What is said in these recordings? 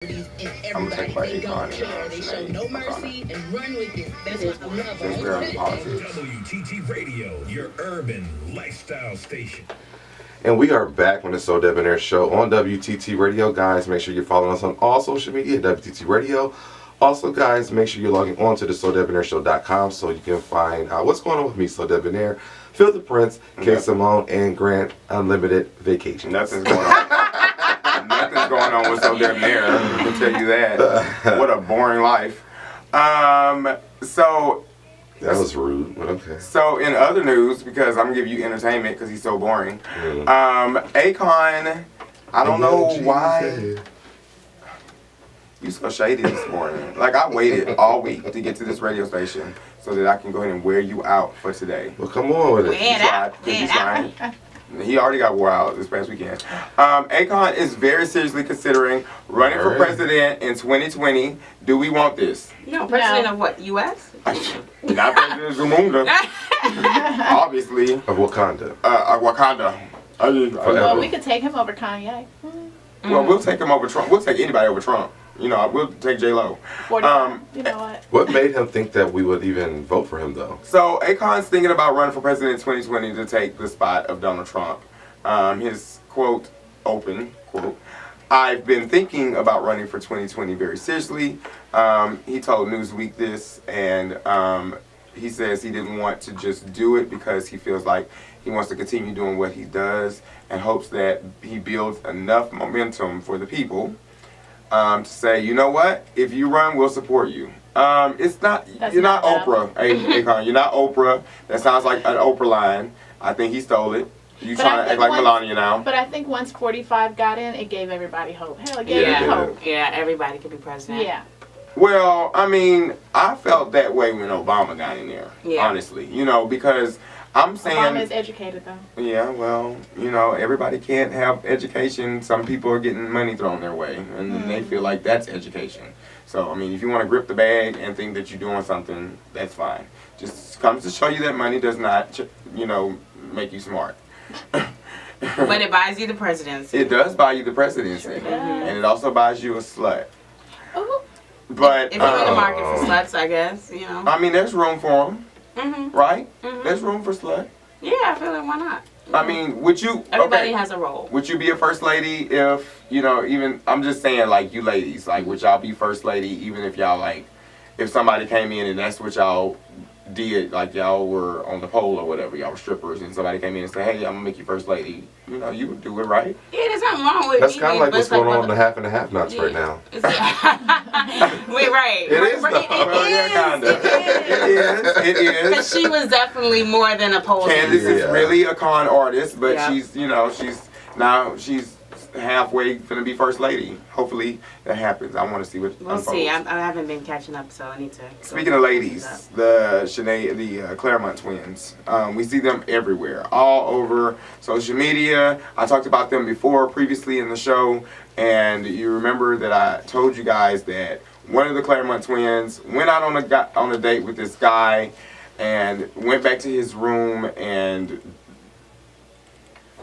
I'm gonna take my Akon and Sinead McConnell. and run with it. That's It is what I one. love Since we're in politics. WTT Radio, your urban lifestyle station. And we are back on the So Debonair Show on WTT Radio. Guys, make sure you're following us on all social media, WTT Radio. Also, guys, make sure you're logging on to the SoDebonairShow.com so you can find out what's going on with me, So Debonair, Phil the Prince, K. Simone, and Grant Unlimited Vacation. Nothing's going on. Nothing's going on with So Debonair. I can tell you that. What a boring life. So That was rude, but okay. So in other news, because I'm gonna give you entertainment because he's so boring. Akon, I don't know why. You so shady this morning. Like I waited all week to get to this radio station so that I can go ahead and wear you out for today. Well, come on with it. You tried. You tried. He already got wore out this past weekend. Akon is very seriously considering running for president in 2020. Do we want this? No, president of what? U.S.? Not President Zamunda. Obviously. Of Wakanda. Wakanda. Well, we could take him over Kanye. Well, we'll take him over Trump. We'll take anybody over Trump. You know, we'll take J-Lo. You know what? What made him think that we would even vote for him, though? So, Akon's thinking about running for president in 2020 to take the spot of Donald Trump. His quote, open quote, "I've been thinking about running for 2020 very seriously." He told Newsweek this, and he says he didn't want to just do it because he feels like he wants to continue doing what he does and hopes that he builds enough momentum for the people to say, you know what, if you run, we'll support you. It's not, you're not Oprah, Akon. You're not Oprah. That sounds like an Oprah line. I think he stole it. You trying to act like Melania now. But I think once 45 got in, it gave everybody hope. Hell, it gave me hope. Yeah, everybody could be president. Yeah. Well, I mean, I felt that way when Obama got in there, honestly. You know, because I'm saying... Obama's educated, though. Yeah, well, you know, everybody can't have education. Some people are getting money thrown their way, and then they feel like that's education. So, I mean, if you want to grip the bag and think that you're doing something, that's fine. Just comes to show you that money does not, you know, make you smart. But it buys you the presidency. It does buy you the presidency. And it also buys you a slut. Ooh. But if you're in the market for sluts, I guess, you know. I mean, there's room for them, right? There's room for slut. Yeah, I feel like why not? I mean, would you? Everybody has a role. Would you be a first lady if, you know, even, I'm just saying, like, you ladies, like, would y'all be first lady even if y'all, like, if somebody came in and that's what y'all did, like, y'all were on the pole or whatever, y'all were strippers, and somebody came in and said, hey, I'm gonna make you first lady, you know, you would do it, right? Yeah, there's nothing wrong with That's me. kind of like what's going on in the the Half and the Half Nots right now. Wait, right. It is, though. It is. Because she was definitely more than a pole Candace dancer. is really a con artist, but Yeah. she's, you know, she's halfway gonna be first lady. Hopefully that happens. I want to see what We'll unfolds. see. I haven't been catching up, so I need to. Speaking of ladies, the Claremont twins, we see them everywhere, all over social media. I talked about them previously in the show, and you remember that I told you guys that one of the Claremont twins went out on a date with this guy, and went back to his room and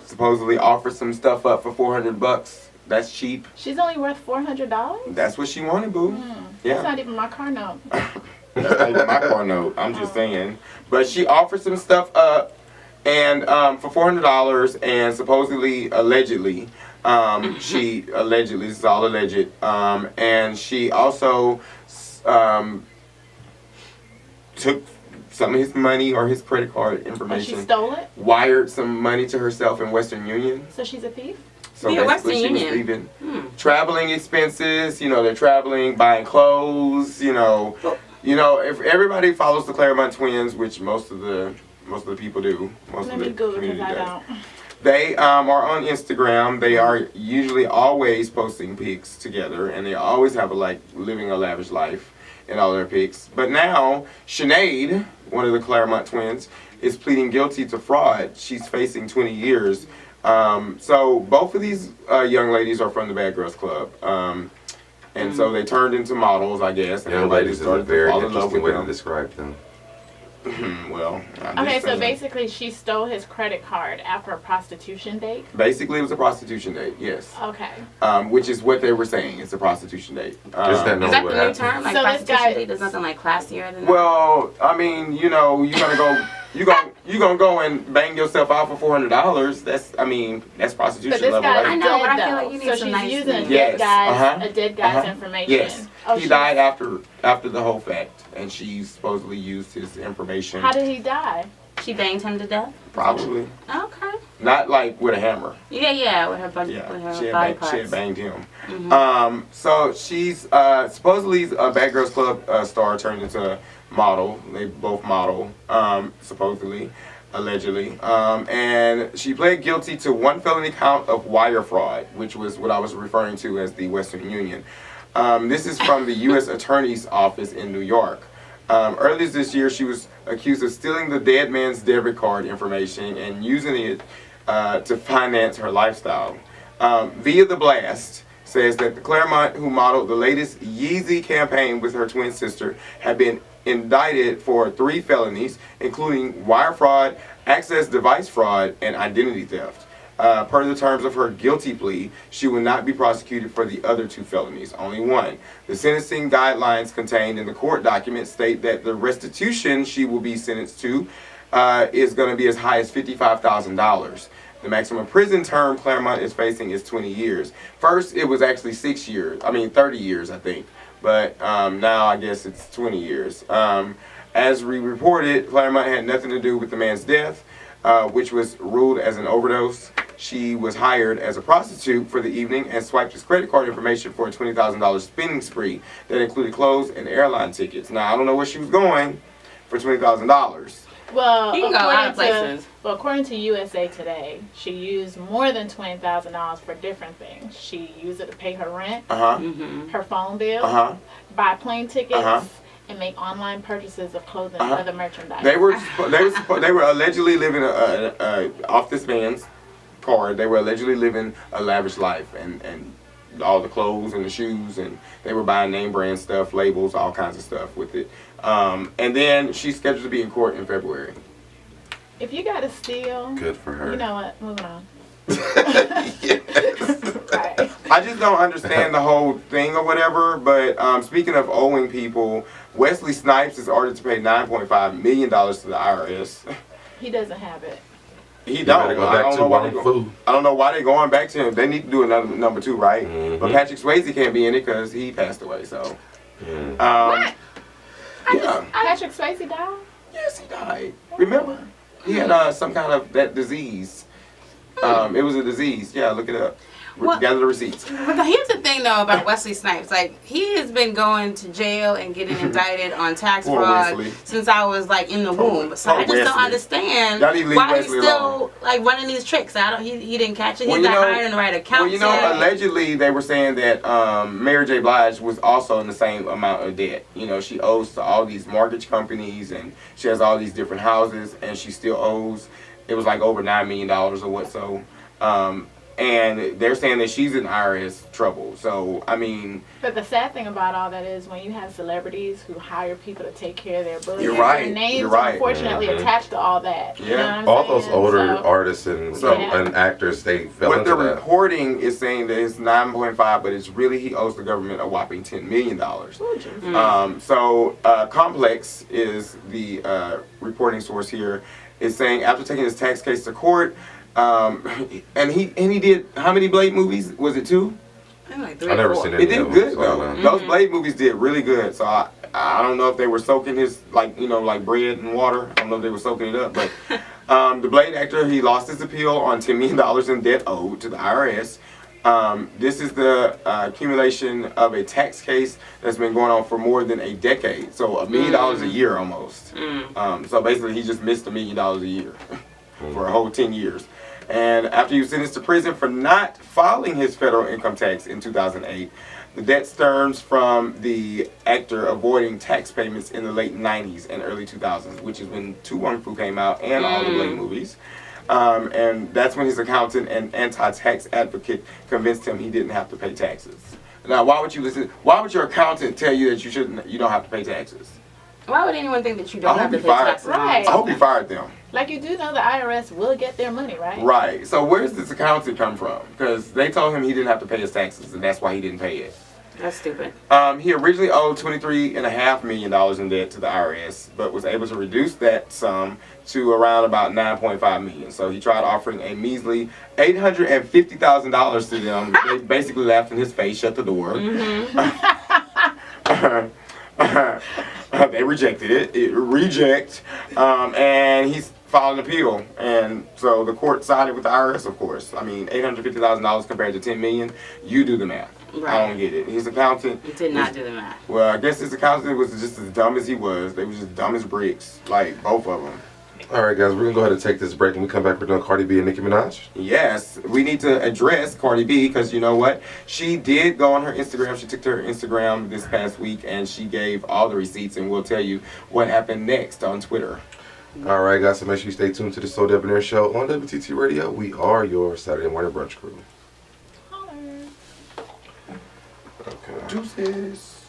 supposedly offered some stuff up for $400. That's cheap. She's only worth $400? That's what she wanted, boo. Yeah. That's not even my car note. That's not even my car note. I'm just saying. But she offered some stuff up, and for $400, and supposedly, allegedly, she allegedly, this is all alleged, and she also took some of his money or his credit card information. She stole it? Wired some money to herself in Western Union. So she's a thief? So Yeah, basically Western she was Union. thieving. Traveling expenses, you know, they're traveling, buying clothes, you know. If everybody follows the Claremont twins, which most of the people do, most Let of me the Google community because I does. don't. They are on Instagram. They are usually always posting pics together, and they always have living a lavish life in all their pics. But now Sinead, one of the Claremont twins, is pleading guilty to fraud. She's facing 20 years. So both of these young ladies are from the Bad Girls Club. And so they turned into models, I guess. And Young everybody ladies is a started to very fall in love interesting with way to them. describe them. Well, I'm Okay, just so saying. basically she stole his credit card after a prostitution date. Basically, it was a prostitution date. Yes. Okay. Which is what they were saying. It's a prostitution date. Is that no- Is that what the new happened? term? Like So this prostitution guy- date? There's nothing like classier than that. Well, I mean, you know, you're gonna go, you gonna go and bang yourself out for $400. That's prostitution But this level, guy's right? I know, but I dead, feel though. like you need so some she's nice using a things. dead Yes, guy's, a dead guy's Uh-huh. information. Yes, Oh, he she's- died after the whole fact, and she supposedly used his information. How did he die? She banged him to death? Probably Okay. not like with a hammer. Yeah, with her body, Yeah, with her she body had, parts. she had banged him. Mhm. So she's supposedly a Bad Girls Club star turned into a model. They both model, supposedly, allegedly. And she pled guilty to one felony count of wire fraud, which was what I was referring to as the Western Union. This is from the U.S. Attorney's Office in New York. Earlier this year, she was accused of stealing the dead man's debit card information and using it to finance her lifestyle. Via the Blast says that the Claremont, who modeled the latest Yeezy campaign with her twin sister, had been indicted for 3 felonies, including wire fraud, access device fraud, and identity theft. Per the terms of her guilty plea, she will not be prosecuted for the other 2 felonies, only one. The sentencing guidelines contained in the court document state that the restitution she will be sentenced to is going to be as high as $55,000. The maximum prison term Claremont is facing is 20 years. First, it was actually 30 years, I think. But now I guess it's 20 years. As we reported, Claremont had nothing to do with the man's death, which was ruled as an overdose. She was hired as a prostitute for the evening and swiped his credit card information for a $20,000 spending spree that included clothes and airline tickets. Now, I don't know where she was going for $20,000. Well, You can go a lot of places. According to USA Today, she used more than $20,000 for different things. She used it to pay her rent, Uh-huh. Mm-hmm. her phone bill, Uh-huh. buy plane tickets, Uh-huh. and make online purchases of clothing Uh-huh. and other merchandise. They were allegedly living off this man's card. They were allegedly living a lavish life and all the clothes and the shoes, and they were buying name brand stuff, labels, all kinds of stuff with it. And then she's scheduled to be in court in February. If you got to steal, Good for her. you know what? Moving on. Yes. Right. I just don't understand the whole thing or whatever, but speaking of owing people, Wesley Snipes is ordered to pay $9.5 million to the IRS. He doesn't have it. He You don't. better go I back don't to know why Wong they Fu. I don't know why they're going back to him. They need to do another number 2, right? Mhm. But Patrick Swayze can't be in it because he passed away. So, Mm. yeah. Patrick Swayze died? Yes, he died. Remember, he had some kind of that disease. It was a disease. Yeah, look it up. Well- Gather the receipts. But here's the thing, though, about Wesley Snipes. Like, he has been going to jail and getting indicted on tax Poor fraud Wesley. since I was, like, in the womb. So poor I just don't Wesley. understand Y'all need to leave why he's Wesley still, alone. like, running these tricks. He didn't catch it. Well, He's you not know- hiring the right Well, accountant. you know, allegedly they were saying that Mary J. Blige was also in the same amount of debt. You know, she owes to all these mortgage companies, and she has all these different houses, and she still owes. It was like over $9 million or what so. And they're saying that she's in IRS trouble. So, I mean, But the sad thing about all that is when you have celebrities who hire people to take care of their books, You're right, their names you're right. unfortunately Mhm. attached to all that. You Yeah. know what I'm All saying? those older So- artists and, So- and actors, they fell what into the that. reporting is saying that it's 9.5, but it's really he owes the government a whopping $10 million. Oh, geez. So Complex is the reporting source here, is saying after taking his tax case to court, and he did how many Blade movies? Was it 2? Like 3 I or never 4. seen It any did of them, good so though. I don't know. Those Blade movies did really good. So I don't know if they were soaking his like bread and water. I don't know if they were soaking it up, but the Blade actor, he lost his appeal on $10 million in debt owed to the IRS. This is the accumulation of a tax case that's been going on for more than a decade. So $1 million a year almost. So basically, he just missed $1 million a year for a whole 10 years. And after he was sentenced to prison for not filing his federal income tax in 2008, the debt stems from the actor avoiding tax payments in the late 90s and early 2000s, which is when Tu Wong Fu came out and all the Blade movies. And that's when his accountant and anti-tax advocate convinced him he didn't have to pay taxes. Now, why would you listen? Why would your accountant tell you that you don't have to pay taxes? Why would anyone think that you don't I have hope to he pay fired- taxes? on Right. it? I hope he fired them. Like, you do know the IRS will get their money, right? Right. So where's this accountant come from? Because they told him he didn't have to pay his taxes, and that's why he didn't pay it. That's stupid. He originally owed $23.5 million in debt to the IRS, but was able to reduce that sum to around about $9.5 million. So he tried offering a measly $850,000 to them. They basically laughed in his face, shut the door. They rejected it. Reject. And he's filed an appeal. And so the court sided with the IRS, of course. I mean, $850,000 compared to $10 million. You do the math. I Right. don't get it. His accountant. You did not do the math. Well, I guess his accountant was just as dumb as he was. They were just dumb as bricks. Like, both of them. All right, guys, we're going to go ahead and take this break. When we come back, we're doing Cardi B and Nicki Minaj. Yes, we need to address Cardi B because you know what? She did go on her Instagram. She took to her Instagram this past week and she gave all the receipts, and we'll tell you what happened next on Twitter. All right, guys, so make sure you stay tuned to the So Debonair Show on WTT Radio. We are your Saturday morning brunch crew. Holler. Okay. Deuces.